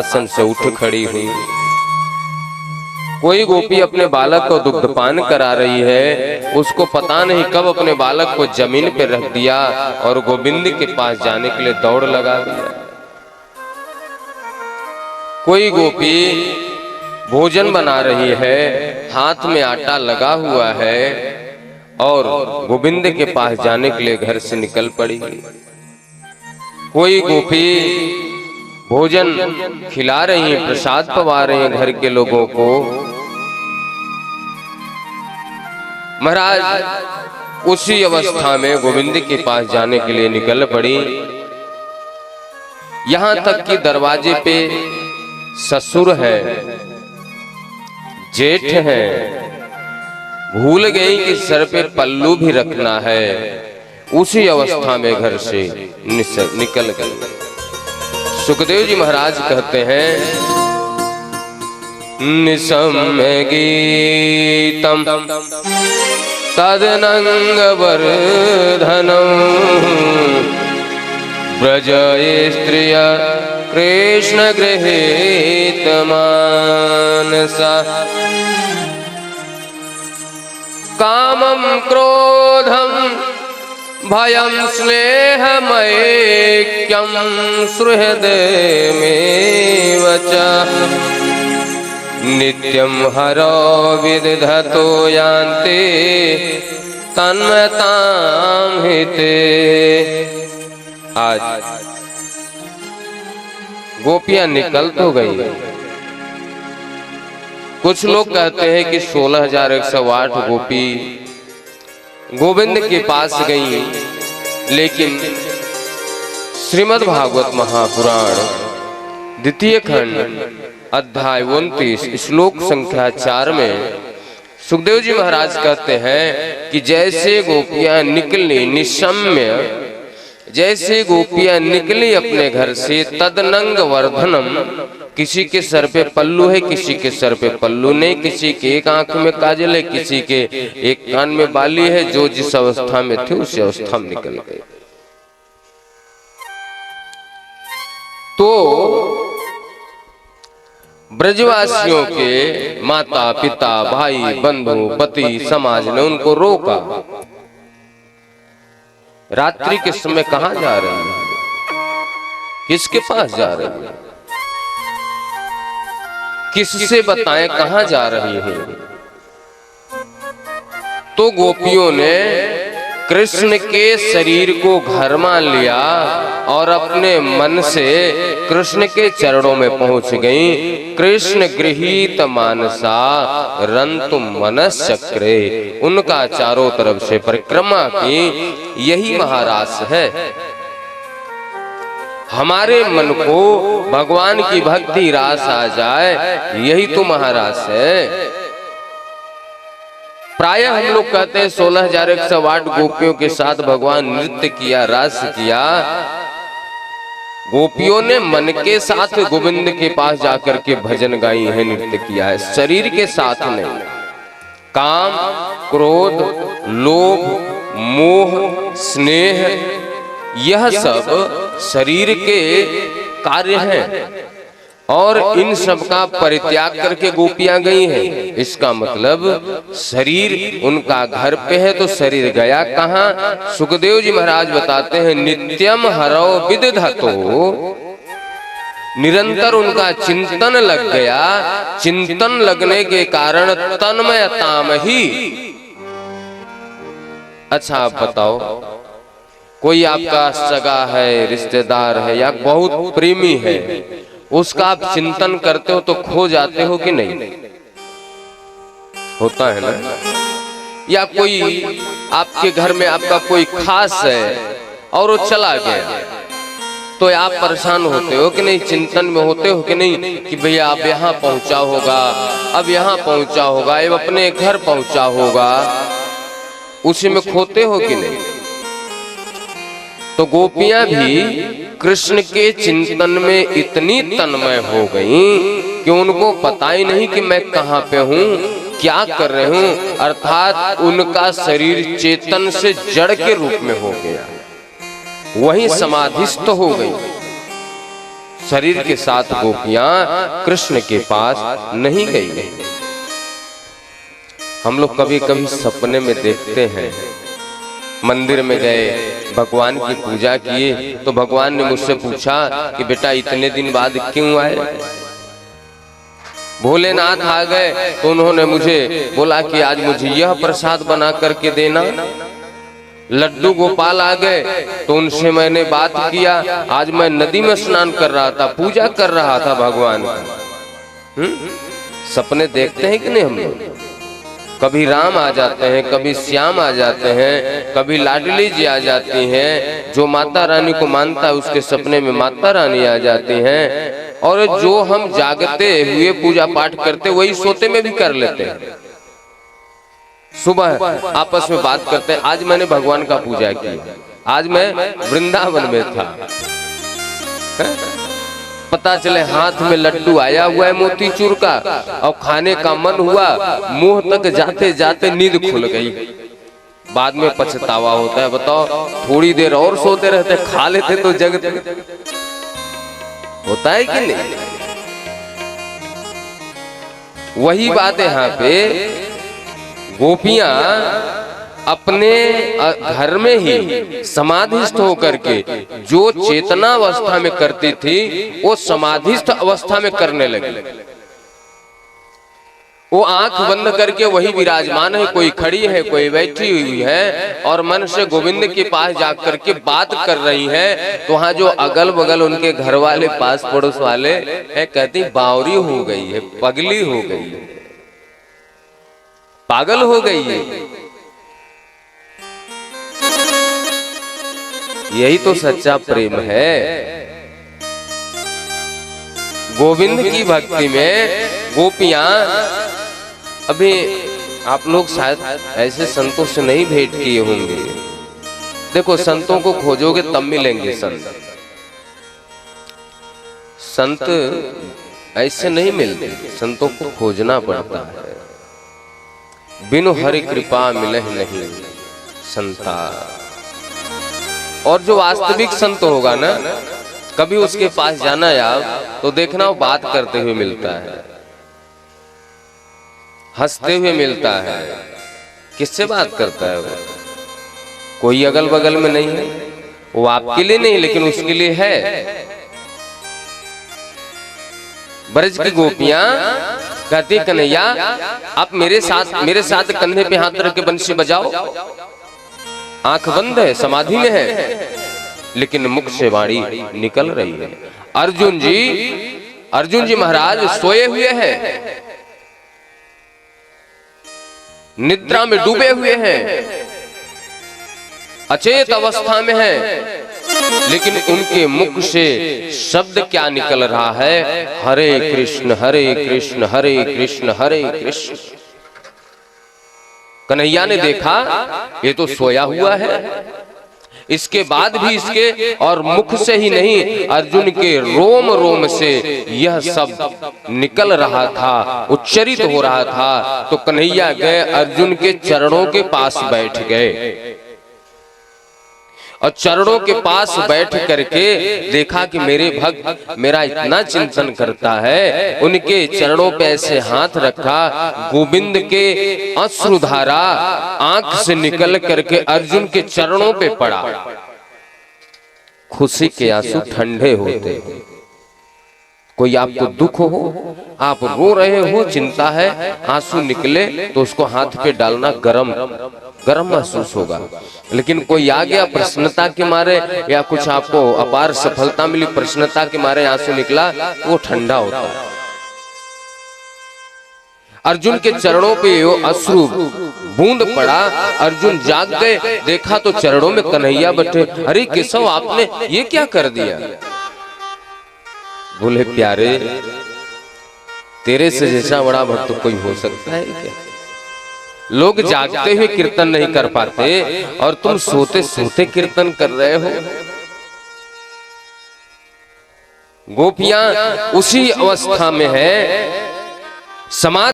आसन से उठ खड़ी हुई। कोई गोपी अपने बालक को दुग्धपान करा रही है, उसको पता नहीं कब अपने बालक को जमीन पर रख दिया और गोविंद के पास जाने के लिए दौड़ लगा दिया। कोई गोपी भोजन बना रही है, हाथ में आटा लगा हुआ है और गोविंद के पास जाने के लिए घर से निकल पड़ी। कोई गोपी भोजन खिला रही है, प्रसाद पवा रही है घर के लोगों को। महाराज उसी अवस्था में गोविंद के पास जाने के लिए निकल पड़ी। यहां तक कि दरवाजे पे ससुर है, जेठ है, भूल गई कि सर पे पल्लू भी रखना है। उसी अवस्था में घर से निकल गई। सुखदेव जी महाराज कहते हैं, निसम्य गीतम तदनंग वर्धनम व्रजये स्त्रिय कृष्ण गृहीत मानसा कामं क्रोधं भयं स्नेहमैक्यं सुहृदमेव च नित्यं हरो विदधतो यान्ति तन्मयतां हिते। आज गोपियां निकल तो गई। कुछ लोग कहते हैं कि 16,108 गोपी गोविंद के पास गई, लेकिन श्रीमद् भागवत महापुराण द्वितीय खंड अध्याय 29 श्लोक संख्या 4 में सुखदेव जी महाराज कहते हैं कि जैसे गोपियां निकली निशम्य, जैसे गोपियां निकली अपने घर से, तदनंग वर्धनम, किसी के सर पे पल्लू है, किसी के सर पे पल्लू नहीं, किसी के एक आंख में काजल है, किसी के एक कान में बाली है। जो जिस अवस्था में थे उसी अवस्था में निकल गए। तो ब्रजवासियों के माता पिता भाई बंधु पति समाज ने उनको रोका। रात्रि के समय कहां जा रही है, किसके पास जा रही है, किससे बताएं कहां जा रही है। तो गोपियों ने कृष्ण के शरीर को घर मान लिया और अपने मन से कृष्ण के चरणों में पहुंच गई। कृष्ण गृहीत मानसा रंतु मनश्चक्रे, उनका चारों तरफ से परिक्रमा की। यही महारास है। हमारे मन को भगवान की भक्ति रास आ जाए, यही तो महारास है। प्रायः हम लोग कहते हैं 16,108 गोपियों के साथ भगवान नृत्य किया, रास किया। गोपियों ने मन के साथ गोविंद के पास जाकर के भजन गाई है, नृत्य किया है, शरीर के साथ नहीं। काम, क्रोध, लोभ, मोह, स्नेह, यह सब शरीर के कार्य हैं और इन सब का परित्याग करके गोपियां गई हैं। इसका मतलब शरीर उनका घर पे है, तो शरीर गया कहाँ? सुखदेव जी महाराज बताते हैं, नित्यम हरो विदधतो, निरंतर उनका चिंतन लग गया। चिंतन लगने के कारण तन्मयताम ही। अच्छा आप बताओ, कोई आपका सगा है, रिश्तेदार है या बहुत प्रेमी है, उसका आप चिंतन करते हो तो खो जाते हो कि नहीं? होता है ना? या कोई आपके घर में आपका कोई खास है और वो चला गया, तो आप परेशान होते हो कि नहीं? चिंतन में होते हो कि नहीं कि भैया अब यहाँ पहुंचा होगा, अब यहाँ पहुंचा होगा, अब अपने घर पहुंचा होगा, उसी में खोते हो कि नहीं? तो गोपियां भी कृष्ण के चिंतन में इतनी तन्मय हो गईं कि उनको पता ही नहीं कि मैं कहाँ पे हूँ, क्या कर रहे हूँ। अर्थात उनका शरीर चेतन से जड़ के रूप में हो गया, वहीं समाधिस्थ हो गई। शरीर के साथ गोपियां कृष्ण के पास नहीं गई। हम लोग कभी कभी सपने में देखते हैं, मंदिर में गए, भगवान की पूजा किए, तो भगवान ने मुझसे पूछा कि बेटा इतने दिन बाद क्यों आए। भोलेनाथ आ गए तो उन्होंने मुझे बोला कि आज मुझे यह प्रसाद बना करके देना। लड्डू गोपाल आ गए तो उनसे मैंने बात किया। आज मैं नदी में स्नान कर रहा था, पूजा कर रहा था भगवान का। सपने देखते हैं कि नहीं हम लोग? कभी राम आ जाते हैं, कभी श्याम आ जाते हैं, कभी लाडली जी आ जाती हैं। जो माता रानी को मानता है उसके सपने में माता रानी आ जाती हैं। और जो हम जागते हुए पूजा पाठ करते वही सोते में भी कर लेते हैं। सुबह आपस में बात करते हैं, आज मैंने भगवान का पूजा किया, आज मैं वृंदावन में था। पता चले हाथ में लड्डू आया हुआ है मोतीचूर का, और खाने का मन हुआ, मुंह तक जाते जाते नींद खुल गई। बाद में पछतावा होता है। बताओ, थोड़ी देर और सोते रहते, खा लेते तो जगते। होता है कि नहीं? वही बात है यहाँ पे। गोपियां अपने घर में ही समाधिस्थ होकर के जो चेतनावस्था में करती थी वो समाधिस्थ अवस्था में करने लगी। वो आंख बंद करके वही विराजमान है, कोई खड़ी है, कोई बैठी हुई है, और मन से गोविंद के पास जाकर के बात कर रही है। तो वहां जो अगल बगल उनके घर वाले, पास पड़ोस वाले है, कहती बावरी हो गई है, पगली हो गई है, पागल हो गई है। यही तो सच्चा प्रेम है। गोविंद की भक्ति में गोपियां, अभी आप लोग शायद ऐसे संतों से नहीं भेंट किए होंगे। देखो, संतों को खोजोगे तब मिलेंगे संत। संत ऐसे नहीं मिलते, संतों को खोजना पड़ता है। बिनु हरि कृपा मिलहि नहीं संता। और जो वास्तविक संत होगा ना, कभी उसके पास जाना यार तो देखना वो बात करते हुए मिलता है, हंसते हुए मिलता है। किससे बात करता है वो? कोई अगल बगल में नहीं है, वो आपके लिए नहीं लेकिन उसके लिए है। ब्रज की गोपियां कहती, कन्हैया आप मेरे साथ कंधे पे हाथ रख के बंसी बजाओ। आंख बंद है, समाधि में है, लेकिन मुख से वाणी निकल रही है। अर्जुन जी महाराज सोए हुए हैं, निद्रा में डूबे हुए हैं, अचेत अवस्था में हैं, लेकिन उनके मुख से शब्द क्या निकल रहा है? हरे कृष्ण हरे कृष्ण हरे कृष्ण हरे कृष्ण। कन्हैया ने देखा ये तो सोया हुआ है। इसके बाद भी इसके और मुख से ही नहीं, अर्जुन के रोम रोम से यह शब्द निकल रहा था, उच्चरित हो रहा था। तो कन्हैया गए, अर्जुन के चरणों के पास बैठ गए, और चरणों के पास बैठ करके देखा कि मेरे भक्त मेरा इतना चिंतन करता है। उनके चरणों पे ऐसे हाथ रखा, गोविंद के अश्रुधारा आंख से निकल करके अर्जुन के चरणों पे पड़ा। खुशी के आंसू ठंडे होते। कोई आपको दुख हो, आप रो रहे हो, चिंता है, आंसू निकले तो उसको हाथ पे डालना गरम महसूस होगा। लेकिन कोई आ गया प्रसन्नता के मारे, या कुछ आपको अपार सफलता मिली, प्रसन्नता के मारे आंसू निकला, वो ठंडा होता है। अर्जुन के चरणों पे वो अश्रु बूंद पड़ा। अर्जुन जाग गए, देखा तो चरणों में कन्हैया बैठे। अरे केशव, आपने ये क्या कर दिया? बोले, प्यारे तेरे से जैसा बड़ा भक्त कोई हो सकता है क्या? लोग जागते हुए कीर्तन नहीं कर पाते और तुम सोते सोते कीर्तन कर रहे हो। गोपियां उसी अवस्था में है, समाज